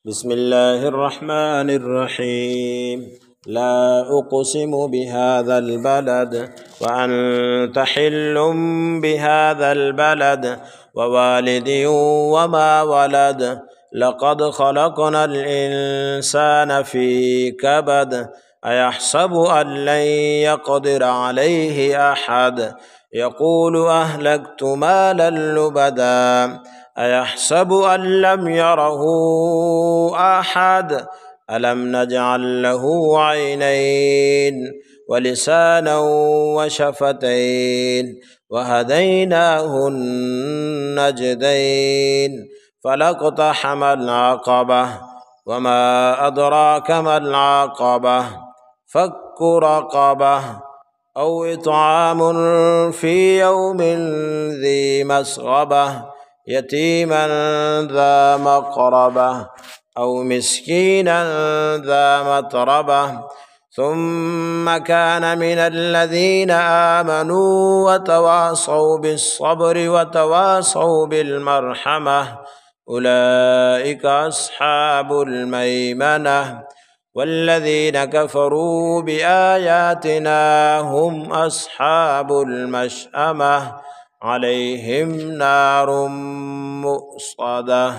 بسم الله الرحمن الرحيم. لا أقسم بهذا البلد وأنت حل بهذا البلد ووالد وما ولد. لقد خلقنا الإنسان في كبد. أيحسب أن لن يقدر عليه أحد. يقول أهلكت مالا لبدا. أيحسب أن لم يره أحد. ألم نجعل له عينين ولسانا وشفتين وهديناه النجدين. فلاقتحم العقبة وما أدراك ما العقبة. فك رقبة أو إطعام في يوم ذي مسغبة يتيما ذا مقربة أو مسكينا ذا متربة. ثم كان من الذين آمنوا وتواصوا بالصبر وتواصوا بالمرحمة أولئك أصحاب الميمنة. والذين كفروا بآياتنا هم أصحاب المشأمة عليهم نار مؤصدة.